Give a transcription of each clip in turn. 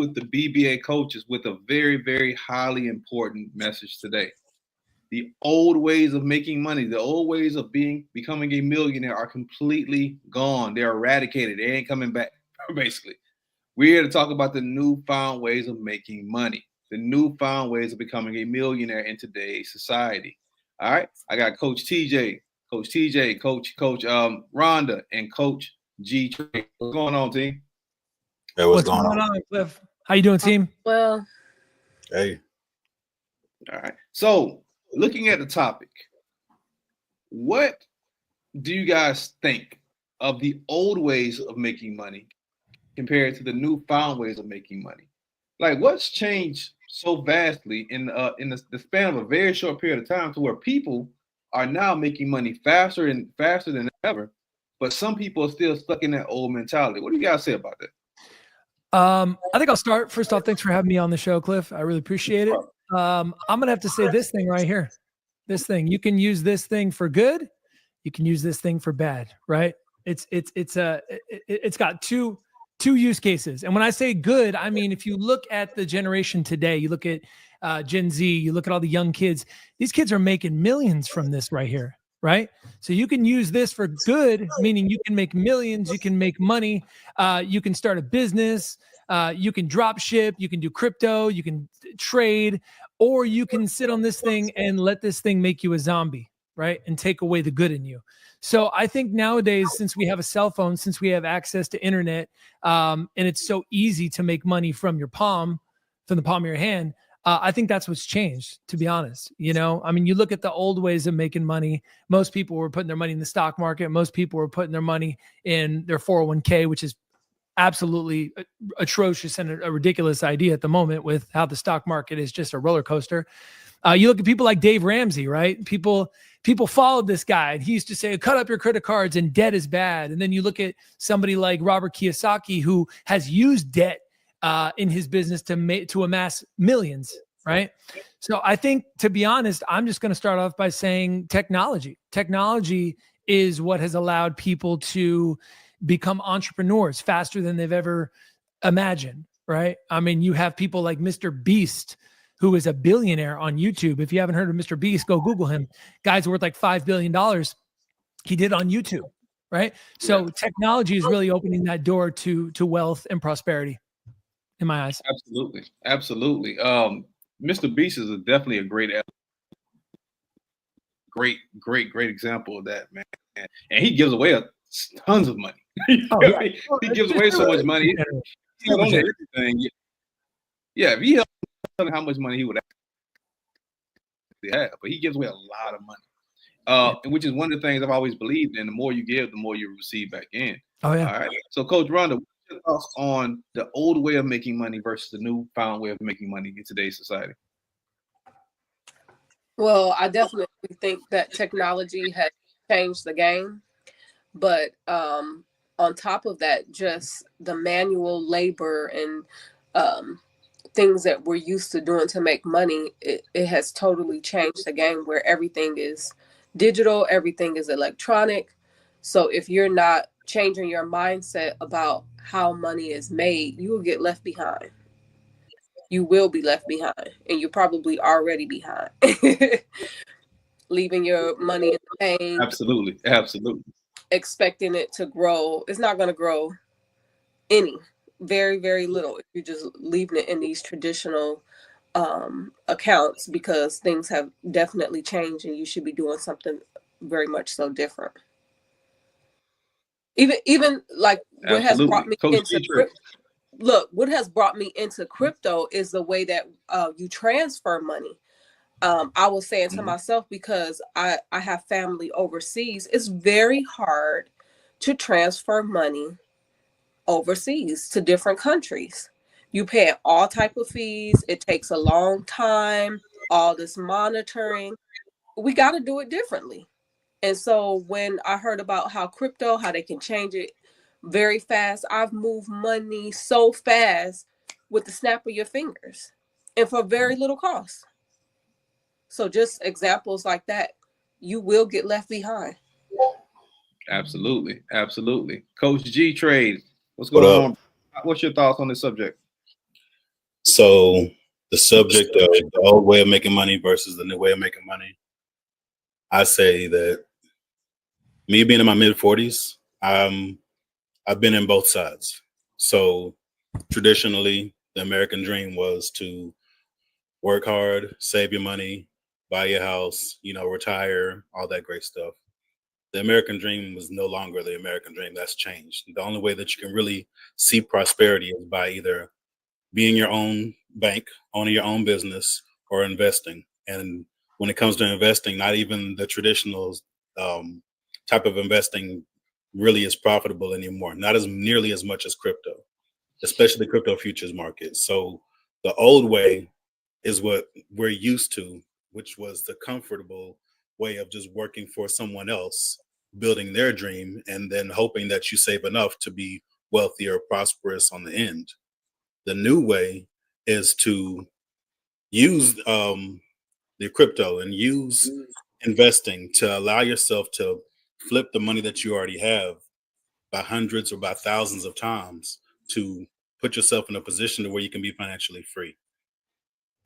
with the BBA coaches with a very, very highly important message today. The old ways of making money, the old ways of becoming a millionaire are completely gone. They're eradicated. They ain't coming back, basically. We're here to talk about the newfound ways of making money, the newfound ways of becoming a millionaire in today's society. All right. I got Coach TJ, Coach Rhonda, and Coach G. What's going on, team? Hey, what's going on, Cliff? How you doing, team? Well, hey. All right. So, looking at the topic, what do you guys think of the old ways of making money compared to the newfound ways of making money? Like, what's changed so vastly in the span of a very short period of time to where people are now making money faster than ever, but some people are still stuck in that old mentality? What do you guys say about that? I think I'll start. First off, thanks for having me on the show, Cliff. I really appreciate it. I'm gonna have to say this thing right here. This thing, you can use this thing for good. You can use this thing for bad, right? It's got two use cases. And when I say good, I mean, if you look at the generation today, you look at Gen Z, you look at all the young kids, these kids are making millions from this right here, right? So you can use this for good, meaning you can make millions, you can make money, you can start a business, you can drop ship, you can do crypto, you can trade, or you can sit on this thing and let this thing make you a zombie, right? And take away the good in you. So I think nowadays, since we have a cell phone, since we have access to internet, and it's so easy to make money from the palm of your hand, I think that's what's changed, to be honest. You know, I mean, you look at the old ways of making money. Most people were putting their money in the stock market. Most people were putting their money in their 401k, which is absolutely atrocious and a ridiculous idea at the moment with how the stock market is just a roller coaster. You look at people like Dave Ramsey, right? People followed this guy, and he used to say, cut up your credit cards and debt is bad. And then you look at somebody like Robert Kiyosaki, who has used debt in his business to amass millions, right? So I think, to be honest, I'm just going to start off by saying technology. Technology is what has allowed people to become entrepreneurs faster than they've ever imagined, right? I mean, you have people like Mr. Beast, who is a billionaire on YouTube. If you haven't heard of Mr. Beast, go Google him. Guy's worth like $5 billion. He did on YouTube, right? So technology is really opening that door to wealth and prosperity, in my eyes. Absolutely. Absolutely. Mr. Beast is definitely a great example of that, man. And he gives away tons of money. He gives away so much money. He don't own everything. Yeah, if he held how much money he would actually have, but he gives away a lot of money. Which is one of the things I've always believed in. The more you give, the more you receive back in. Oh, yeah. All right. So, Coach Rhonda, what's your thoughts on the old way of making money versus the newfound way of making money in today's society? well, I definitely think that technology has changed the game. But on top of that, just the manual labor and things that we're used to doing to make money, it has totally changed the game where everything is digital, everything is electronic. So if you're not changing your mindset about how money is made, you will get left behind. You will be left behind, and you're probably already behind. Leaving your money in the bank. Absolutely. Expecting it to grow. It's not going to grow very, very little if you're just leaving it in these traditional accounts, because things have definitely changed and you should be doing something very much so different. Even like what has brought me what has brought me into crypto is the way that you transfer money. I was saying to myself, because I have family overseas, it's very hard to transfer money overseas to different countries. You pay all type of fees. It takes a long time, all this monitoring. We got to do it differently. And so when I heard about how they can change it very fast, I've moved money so fast with the snap of your fingers and for very little cost. So just examples like that, you will get left behind. Absolutely. Coach G Trade, what's going on? What's your thoughts on this subject? So the subject of the old way of making money versus the new way of making money, I say that me being in my mid 40s, I've been in both sides. So traditionally, the American dream was to work hard, save your money, buy your house, retire, all that great stuff. The American dream was no longer the American dream. That's changed. The only way that you can really see prosperity is by either being your own bank, owning your own business, or investing. And when it comes to investing, not even the traditional type of investing really is profitable anymore. Not as nearly as much as crypto, especially the crypto futures market. So the old way is what we're used to, which was the comfortable way of just working for someone else, building their dream, and then hoping that you save enough to be wealthy or prosperous on the end. The new way is to use the crypto and use investing to allow yourself to flip the money that you already have by hundreds or by thousands of times to put yourself in a position to where you can be financially free.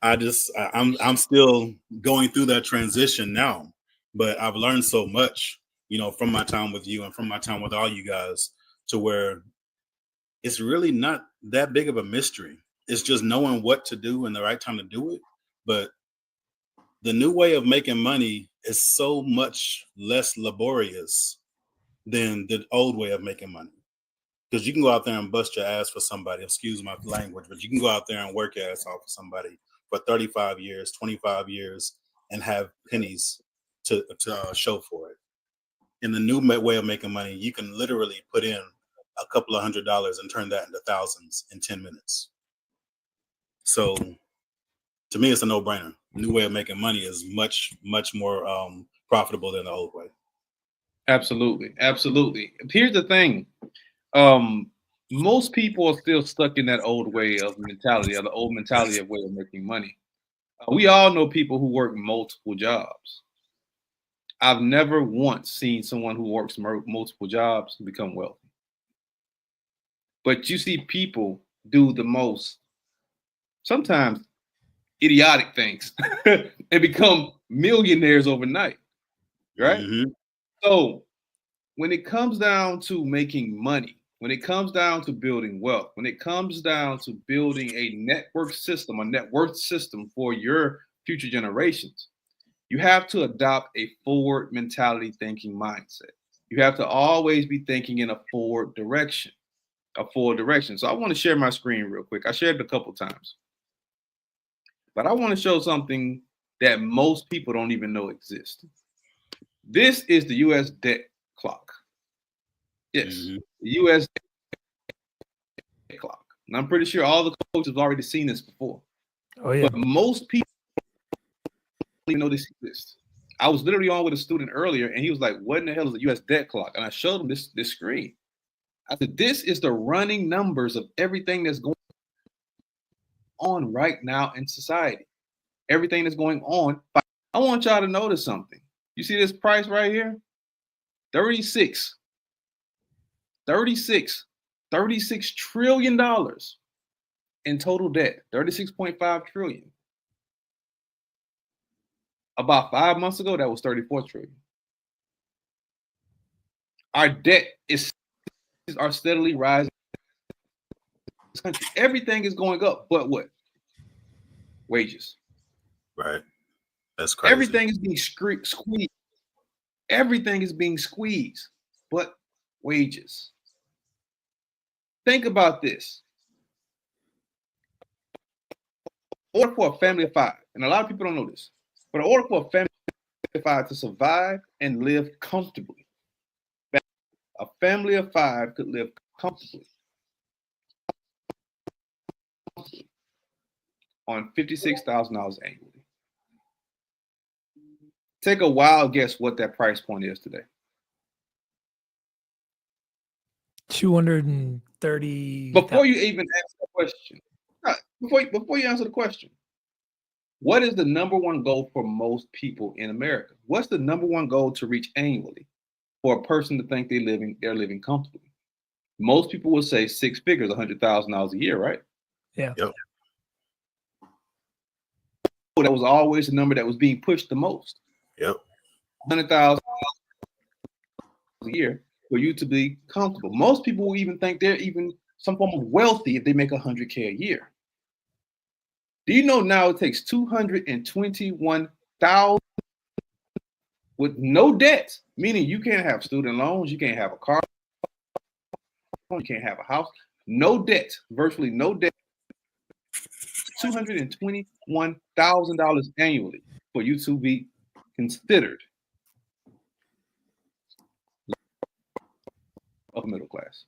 I'm still going through that transition now, but I've learned so much, from my time with you and from my time with all you guys, to where it's really not that big of a mystery. It's just knowing what to do and the right time to do it. But the new way of making money is so much less laborious than the old way of making money. Because you can go out there and bust your ass for somebody, excuse my language, but you can go out there and work your ass off for somebody for 35 years, 25 years, and have pennies to show for it. In the new way of making money, you can literally put in a couple of $100s and turn that into thousands in 10 minutes. So to me, it's a no-brainer. New way of making money is much, much more profitable than the old way. Absolutely. Absolutely. Here's the thing. Most people are still stuck in that old way of mentality, or the old mentality of way of making money. We all know people who work multiple jobs. I've never once seen someone who works multiple jobs become wealthy. But you see people do the most, sometimes idiotic things and become millionaires overnight, right? Mm-hmm. So when it comes down to making money, when it comes down to building wealth, when it comes down to building a network system, a net worth system for your future generations, you have to adopt a forward mentality thinking mindset. You have to always be thinking in a forward direction, So I want to share my screen real quick. I shared it a couple times, but I want to show something that most people don't even know exists. This is the U.S. debt clock. Yes, the U.S. debt clock. And I'm pretty sure all the coaches have already seen this before. Oh, yeah. But most people don't even know this exists. I was literally on with a student earlier, and he was like, what in the hell is the U.S. debt clock? And I showed him this screen. I said, this is the running numbers of everything that's going on right now in society. Everything that's going on. I want y'all to notice something. You see this price right here? 36 trillion in total debt. 36.5 trillion. About 5 months ago, that was 34 trillion. Our debt are steadily rising in this country. Everything is going up, but what? Wages. Right. That's crazy. Everything is being squeezed. Everything is being squeezed, but wages. Think about this. In order for a family of 5, and a lot of people don't know this, but in order for a family of 5 to survive and live comfortably, a family of 5 could live comfortably on $56,000 annually. Take a wild guess what that price point is today. 230. Before you even ask the question, before you answer the question, what is the number one goal for most people in America? What's the number one goal to reach annually for a person to think they're living comfortably? Most people will say 6 figures, $100,000 a year, right? Yeah. Yep. that was always the number that was being pushed the most. Yep. 100,000 a year for you to be comfortable. Most people will even think they're even some form of wealthy if they make 100K a year. Do you know now it takes 221,000 with no debt, meaning you can't have student loans, you can't have a car, you can't have a house, no debt, virtually no debt. $221,000 annually for you to be considered upper middle class.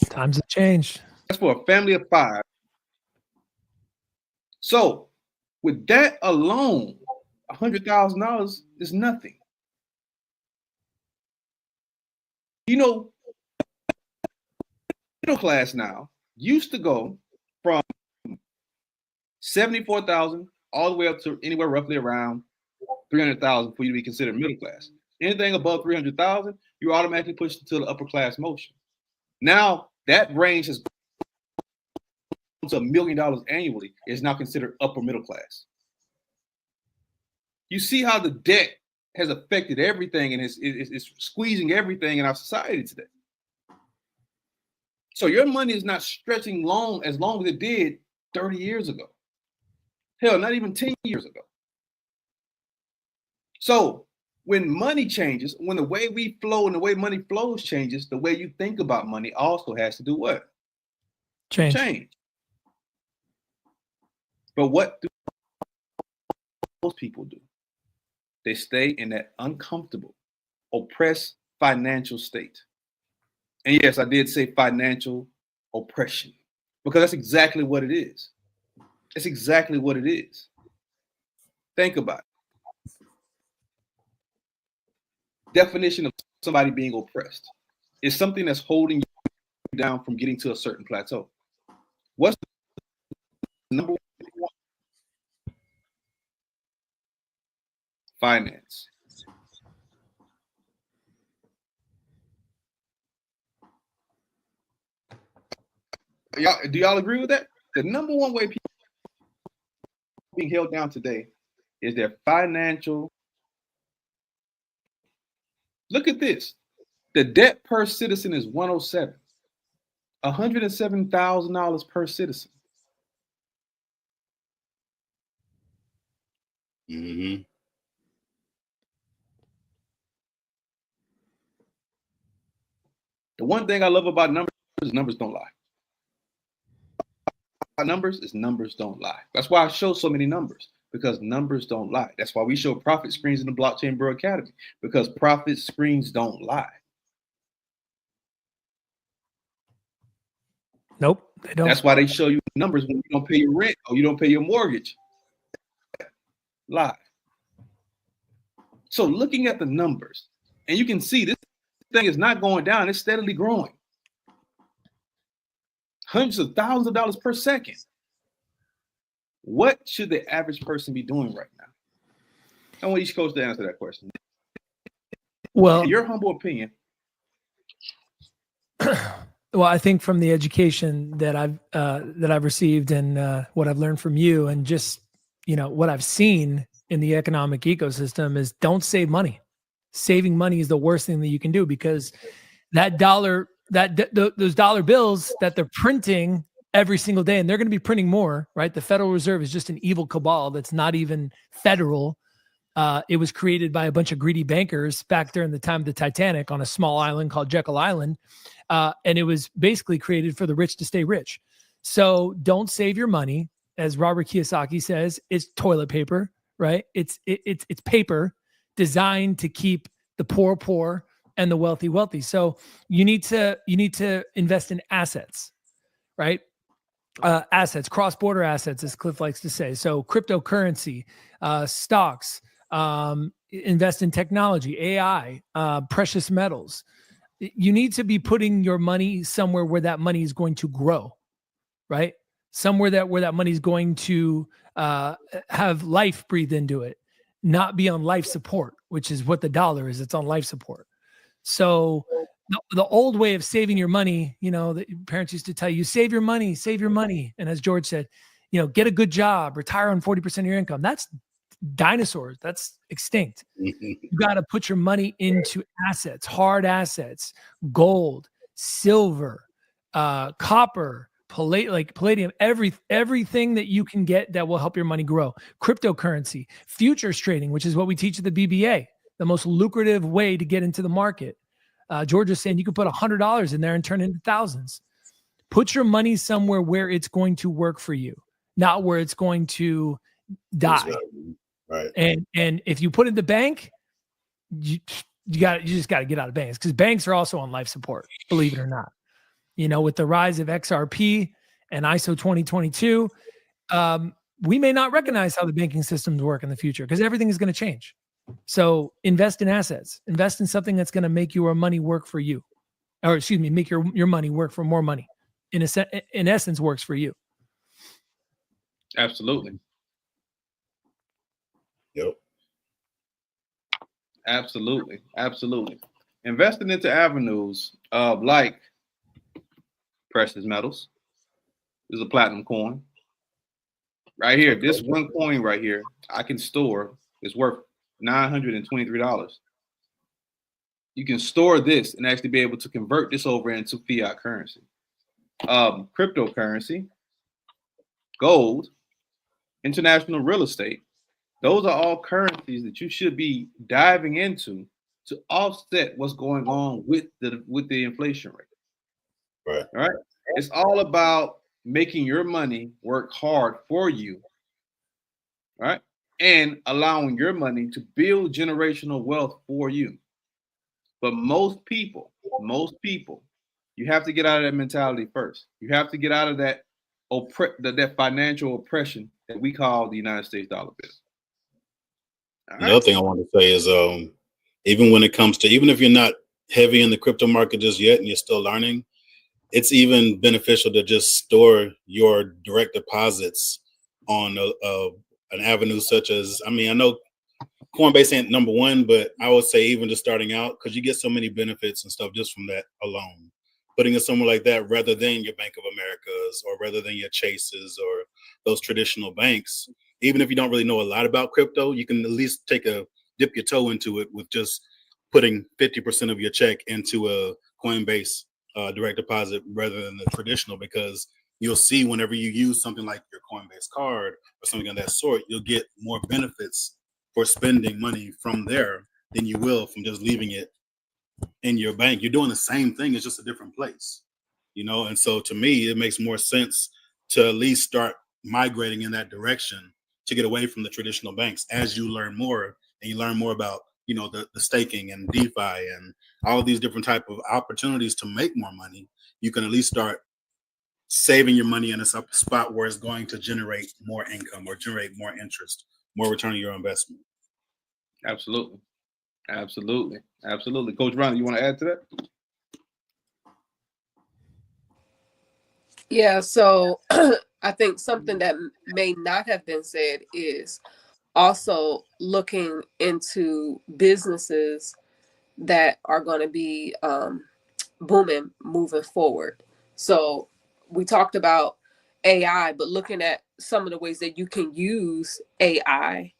Times have changed. That's for a family of 5. So with that alone, $100,000 is nothing. You know, middle class now used to go from 74,000 all the way up to anywhere roughly around 300,000 for you to be considered middle class. Anything above 300,000, you automatically pushed into the upper class motion. Now that range has gone to $1 million annually, is now considered upper middle class. You see how the debt has affected everything and is squeezing everything in our society today. So your money is not stretching as long as it did 30 years ago. Hell, not even 10 years ago. So when money changes, when the way we flow and the way money flows changes, the way you think about money also has to do what? Change. But what do most people do? They stay in that uncomfortable, oppressed financial state. And yes, I did say financial oppression because that's exactly what it is. It's exactly what it is. Think about it. Definition of somebody being oppressed is something that's holding you down from getting to a certain plateau. What's the number one? Finance. Do y'all agree with that? The number one way people are being held down today is their financial. Look at this. The debt per citizen is 107. $107,000 per citizen. Mm-hmm. The one thing I love about numbers is numbers don't lie. Numbers don't lie. That's why I show so many numbers, because numbers don't lie. That's why we show profit screens in the Blockchain Bro Academy, because profit screens don't lie. Nope, they don't. That's why they show you numbers when you don't pay your rent or you don't pay your mortgage. Lie. So looking at the numbers, and you can see this thing is not going down, it's steadily growing. Hundreds of thousands of dollars per second. What should the average person be doing right now? I want each coach to answer that question. Well, in your humble opinion. Well, I think from the education that I've received and what I've learned from you, and just what I've seen in the economic ecosystem, is don't save money. Saving money is the worst thing that you can do, because that dollar, those dollar bills that they're printing every single day, and they're going to be printing more, right? The Federal Reserve is just an evil cabal that's not even federal. It was created by a bunch of greedy bankers back during the time of the Titanic on a small island called Jekyll Island. And it was basically created for the rich to stay rich. So don't save your money. As Robert Kiyosaki says, it's toilet paper, right? It's paper designed to keep the poor poor and the wealthy wealthy. So you need to invest in assets, right? Assets, cross-border assets, as Cliff likes to say. So cryptocurrency, stocks, invest in technology, AI, precious metals. You need to be putting your money somewhere where that money is going to grow, right? Somewhere where that money is going to have life breathed into it, not be on life support, which is what the dollar is. It's on life support. So the old way of saving your money, that parents used to tell you, save your money. And as George said, get a good job, retire on 40% of your income. That's dinosaurs. That's extinct. You got to put your money into assets, hard assets, gold, silver, copper, palladium, everything that you can get that will help your money grow. Cryptocurrency, futures trading, which is what we teach at the BBA, the most lucrative way to get into the market. George is saying you can put $100 in there and turn it into thousands. Put your money somewhere where it's going to work for you, not where it's going to die. Right. And if you put it in the bank, you just got to get out of banks, because banks are also on life support, believe it or not. With the rise of XRP and ISO 2022, we may not recognize how the banking systems work in the future, because everything is going to change. So invest in assets, invest in something that's going to make your money work for you, or make your money work for more money. In essence, works for you. Absolutely. Yep. Absolutely. Investing into avenues like precious metals. This is a platinum coin. Right here, this one coin right here, I can store, is worth $923. You can store this and actually be able to convert this over into fiat currency. Cryptocurrency, gold, international real estate. Those are all currencies that you should be diving into to offset what's going on with the inflation rate. Right. All right. It's all about making your money work hard for you. Right. And allowing your money to build generational wealth for you. But most people, you have to get out of that mentality first. You have to get out of that that financial oppression that we call the United States dollar bill. Another thing I want to say is, even if you're not heavy in the crypto market just yet and you're still learning, it's even beneficial to just store your direct deposits on an avenue such as, I know Coinbase ain't number one, but I would say even just starting out, because you get so many benefits and stuff just from that alone. Putting it somewhere like that rather than your Bank of America's or rather than your Chases or those traditional banks. Even if you don't really know a lot about crypto, you can at least dip your toe into it with just putting 50% of your check into a Coinbase direct deposit rather than the traditional, because you'll see whenever you use something like your Coinbase card or something of that sort, you'll get more benefits for spending money from there than you will from just leaving it in your bank. You're doing the same thing, it's just a different place, and so to me, it makes more sense to at least start migrating in that direction to get away from the traditional banks as you learn more and you learn more about the staking and DeFi and all of these different type of opportunities to make more money. You can at least start saving your money in a spot where it's going to generate more income or generate more interest, more return on your investment. Absolutely. Coach Ronnie, you want to add to that? Yeah, so I think something that may not have been said is also looking into businesses that are going to be booming moving forward. So we talked about AI, but looking at some of the ways that you can use AI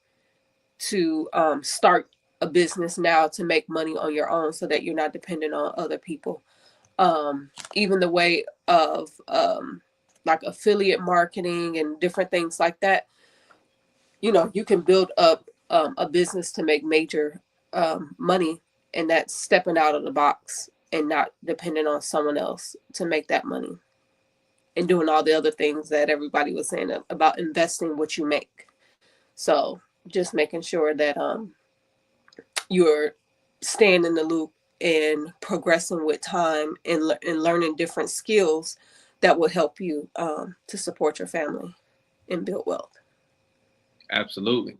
to start a business now to make money on your own so that you're not dependent on other people. Even the way of like affiliate marketing and different things like that. You can build up a business to make major money, and that's stepping out of the box and not depending on someone else to make that money, and doing all the other things that everybody was saying about investing what you make. So just making sure that you're staying in the loop and progressing with time and learning different skills that will help you to support your family and build wealth. Absolutely.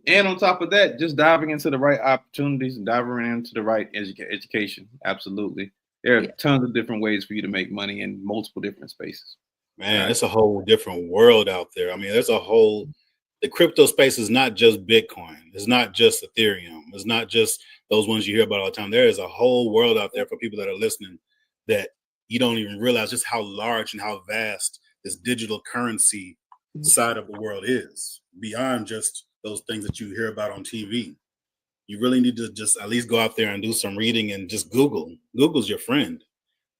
And on top of that, just diving into the right opportunities and diving into the right education. Absolutely. There are tons of different ways for you to make money in multiple different spaces. Man, it's a whole different world out there. The crypto space is not just Bitcoin. It's not just Ethereum. It's not just those ones you hear about all the time. There is a whole world out there for people that are listening that you don't even realize just how large and how vast this digital currency side of the world is, beyond just those things that you hear about on TV. You really need to just at least go out there and do some reading and just Google. Google's your friend,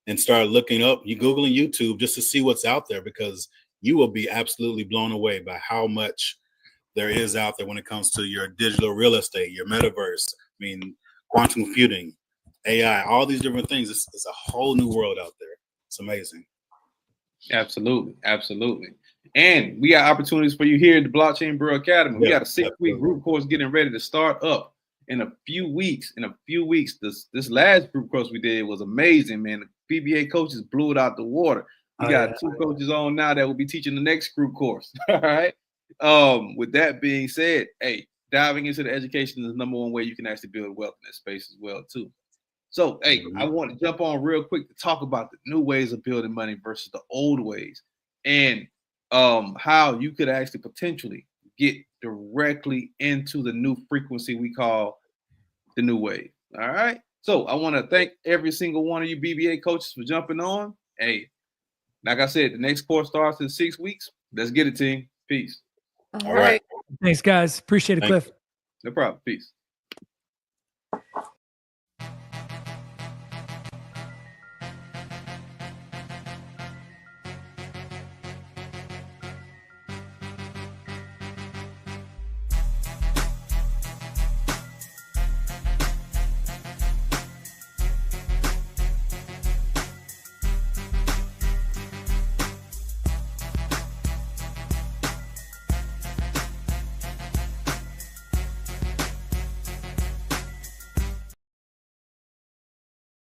and start looking up. You Googling YouTube just to see what's out there, because you will be absolutely blown away by how much there is out there when it comes to your digital real estate, your metaverse. I mean, quantum computing, AI, all these different things. It's a whole new world out there. It's amazing. Absolutely. And we got opportunities for you here at the Blockchain Bureau Academy. We got a 6-week group course getting ready to start up in a few weeks. This last group course we did was amazing, man. The PBA coaches blew it out the water. We got 2 coaches on now that will be teaching the next group course. All right. With that being said, hey, diving into the education is the number one way you can actually build wealth in that space as well, too. So, hey, I want to jump on real quick to talk about the new ways of building money versus the old ways, and how you could actually potentially get directly into the new frequency we call the new wave. All right. So I want to thank every single one of you BBA coaches for jumping on. Hey, like I said, the next course starts in 6 weeks. Let's get it, team. Peace. All right. Thanks, guys. Appreciate it, Cliff. No problem. Peace.